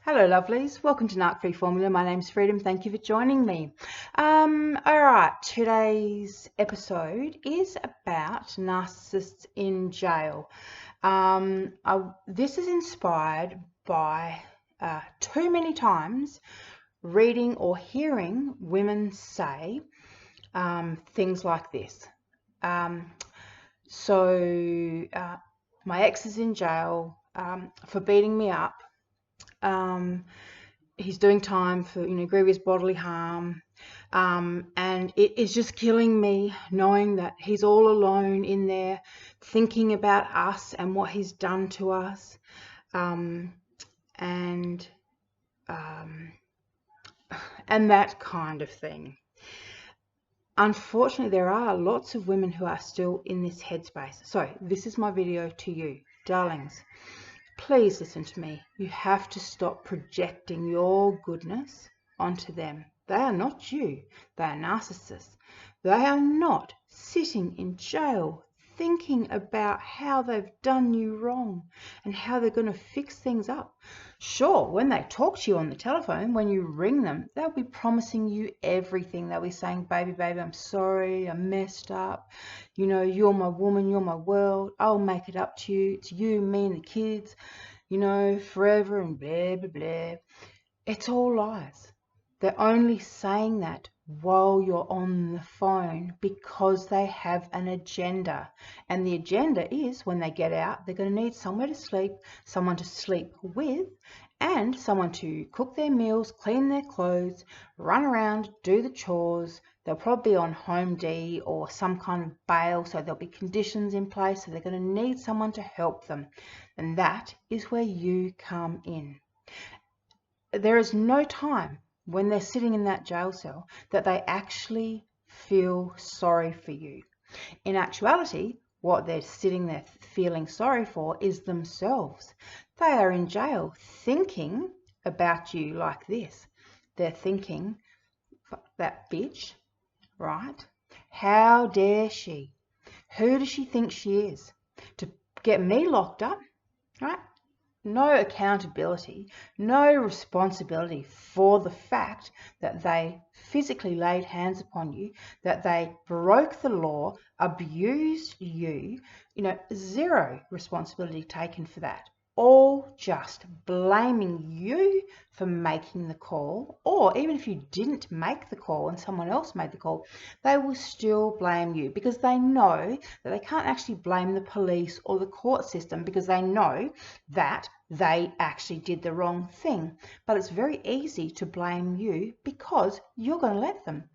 Hello lovelies, welcome to Narc Free Formula. My name's Freedom, thank you for joining me. Alright, today's episode is about narcissists in jail. This is inspired by too many times reading or hearing women say things like this. My ex is in jail for beating me up. He's doing time for grievous bodily harm, and it is just killing me knowing that he's all alone in there thinking about us and what he's done to us, and that kind of thing. Unfortunately, there are lots of women who are still in this headspace. So this is my video to you, darlings. Please listen to me. You have to stop projecting your goodness onto them. They are not you. They are narcissists. They are not sitting in jail thinking about how they've done you wrong and how they're going to fix things up. Sure, when they talk to you on the telephone, when you ring them, they'll be promising you everything. They'll be saying, baby, I'm sorry, I messed up. You're my woman, you're my world. I'll make it up to you. It's you, me and the kids, forever and blah, blah, blah. It's all lies. They're only saying that while you're on the phone because they have an agenda. And the agenda is when they get out, they're going to need somewhere to sleep, someone to sleep with, and someone to cook their meals, clean their clothes, run around, do the chores. They'll probably be on home D or some kind of bail, so there'll be conditions in place, so they're going to need someone to help them. And that is where you come in. There is no time when they're sitting in that jail cell that they actually feel sorry for you. In actuality, what they're sitting there feeling sorry for is themselves. They are in jail thinking about you like this. They're thinking, that bitch, right? How dare she? Who does she think she is? To get me locked up, right? No accountability, no responsibility for the fact that they physically laid hands upon you, that they broke the law, abused you, zero responsibility taken for that. All just blaming you for making the call, or even if you didn't make the call and someone else made the call, they will still blame you because they know that they can't actually blame the police or the court system because they know that they actually did the wrong thing. But it's very easy to blame you because you're going to let them.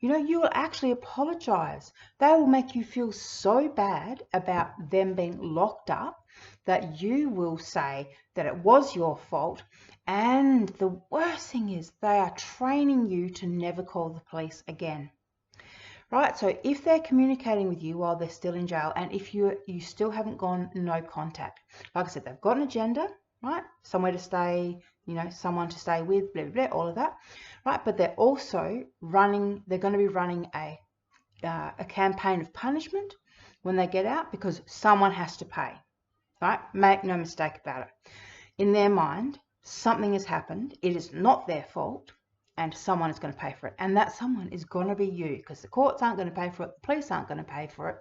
You will actually apologize. They will make you feel so bad about them being locked up that you will say that it was your fault. And the worst thing is they are training you to never call the police again. Right, so if they're communicating with you while they're still in jail, and if you still haven't gone no contact, like I said, they've got an agenda, right? Somewhere to stay, someone to stay with, blah, blah, blah, all of that, right? But they're also they're going to be running a campaign of punishment when they get out because someone has to pay, right? Make no mistake about it. In their mind, something has happened. It is not their fault. And someone is going to pay for it. And that someone is going to be you because the courts aren't going to pay for it. The police aren't going to pay for it.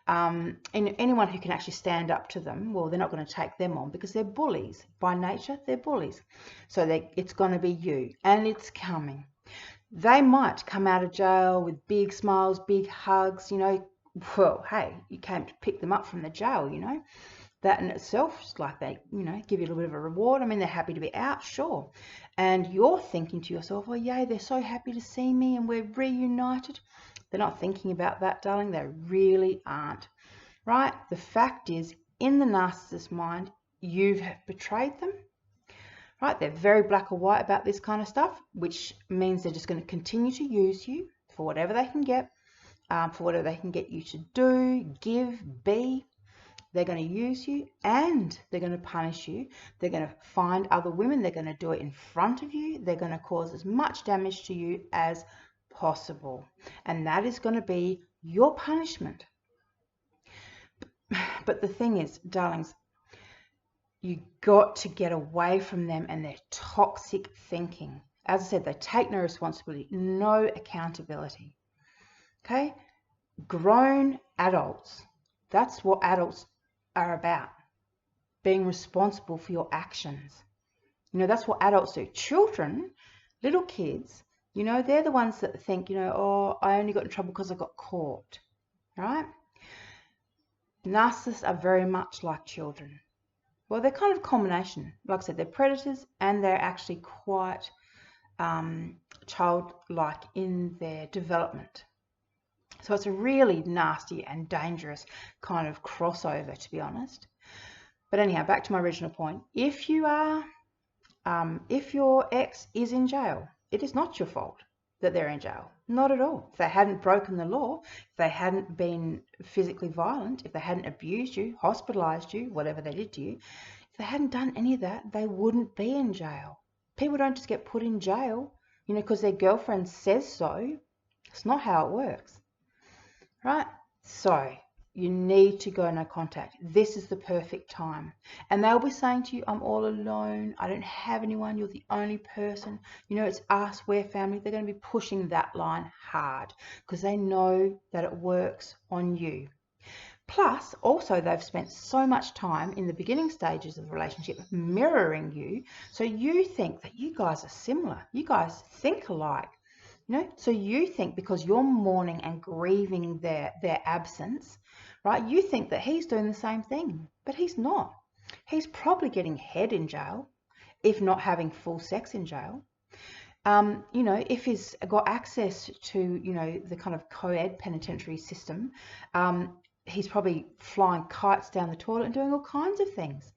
And anyone who can actually stand up to them, well, they're not going to take them on because they're bullies. By nature, they're bullies. So it's going to be you. And it's coming. They might come out of jail with big smiles, big hugs, Well, hey, you came to pick them up from the jail, That in itself is like they, give you a little bit of a reward. I mean, they're happy to be out, sure. And you're thinking to yourself, oh, yay, they're so happy to see me and we're reunited. They're not thinking about that, darling. They really aren't, right? The fact is, in the narcissist's mind, you've betrayed them, right? They're very black or white about this kind of stuff, which means they're just going to continue to use you for whatever they can get, for whatever they can get you to do, give, be. They're going to use you and they're going to punish you. They're going to find other women. They're going to do it in front of you. They're going to cause as much damage to you as possible. And that is going to be your punishment. But the thing is, darlings, You got to get away from them and their toxic thinking. As I said, they take no responsibility, no accountability. Okay? Grown adults, that's what adults are about. Being responsible for your actions. You know, that's what adults do. Children, little kids, you know, they're the ones that think, you know, oh, I only got in trouble because I got caught, right? Narcissists are very much like children. Well, they're kind of a combination. Like I said, they're predators and they're actually quite childlike in their development. So it's a really nasty and dangerous kind of crossover, to be honest. But anyhow, back to my original point. If you are, if your ex is in jail, it is not your fault that they're in jail. Not at all. If they hadn't broken the law, if they hadn't been physically violent, if they hadn't abused you, hospitalized you, whatever they did to you, if they hadn't done any of that, they wouldn't be in jail. People don't just get put in jail, you know, because their girlfriend says so. It's not how it works, right? So you need to go no contact. This is the perfect time. And they'll be saying to you, I'm all alone. I don't have anyone. You're the only person. You know, it's us. We're family. They're going to be pushing that line hard because they know that it works on you. Plus, also, they've spent so much time in the beginning stages of the relationship mirroring you. So you think that you guys are similar. You guys think alike. You know, so you think because you're mourning and grieving their absence, right? You think that he's doing the same thing, but he's not. He's probably getting head in jail, if not having full sex in jail. You know, if he's got access to, you know, the kind of co-ed penitentiary system, he's probably flying kites down the toilet and doing all kinds of things,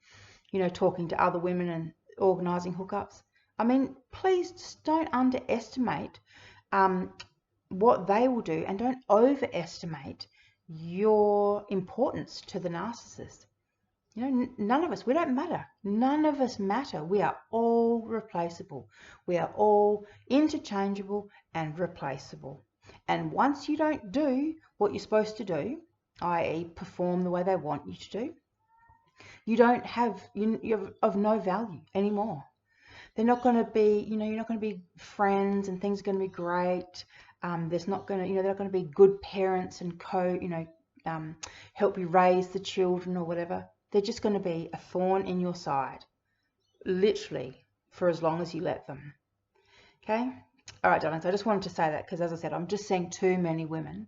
you know, talking to other women and organising hookups. I mean, please just don't underestimate what they will do, and don't overestimate your importance to the narcissist. You know, none of us, we don't matter. None of us matter. We are all replaceable. We are all interchangeable and replaceable. And once you don't do what you're supposed to do, i.e. perform the way they want you to do, you don't have, you're of no value anymore. They're not going to be, you know, you're not going to be friends and things are going to be great. There's not going to, you know, they're not going to be good parents and help you raise the children or whatever. They're just going to be a thorn in your side, literally, for as long as you let them. Okay? All right, darlings, I just wanted to say that because, as I said, I'm just seeing too many women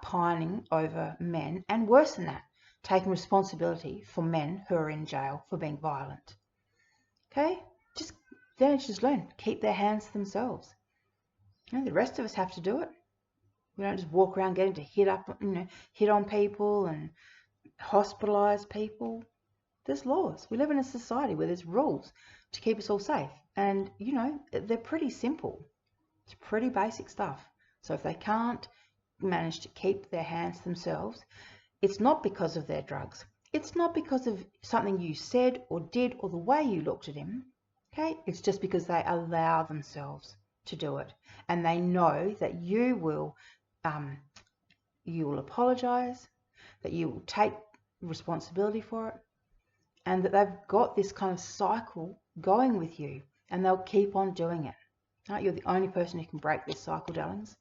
pining over men, and worse than that, taking responsibility for men who are in jail for being violent. Okay? Just learn. Keep their hands to themselves. You know, the rest of us have to do it. We don't just walk around getting to hit on people and hospitalize people. There's laws. We live in a society where there's rules to keep us all safe. And, you know, they're pretty simple. It's pretty basic stuff. So if they can't manage to keep their hands to themselves, it's not because of their drugs. It's not because of something you said or did or the way you looked at him. Okay? It's just because they allow themselves to do it. And they know that you will apologize, that you will take responsibility for it, and that they've got this kind of cycle going with you, and they'll keep on doing it. Right? You're the only person who can break this cycle, darlings.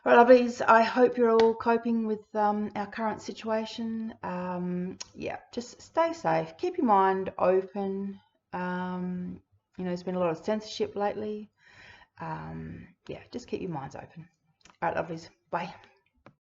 All right, lovelies, I hope you're all coping with our current situation. Yeah, just stay safe. Keep your mind open. You know, there's been a lot of censorship lately. Yeah, just keep your minds open. All right, lovelies, bye.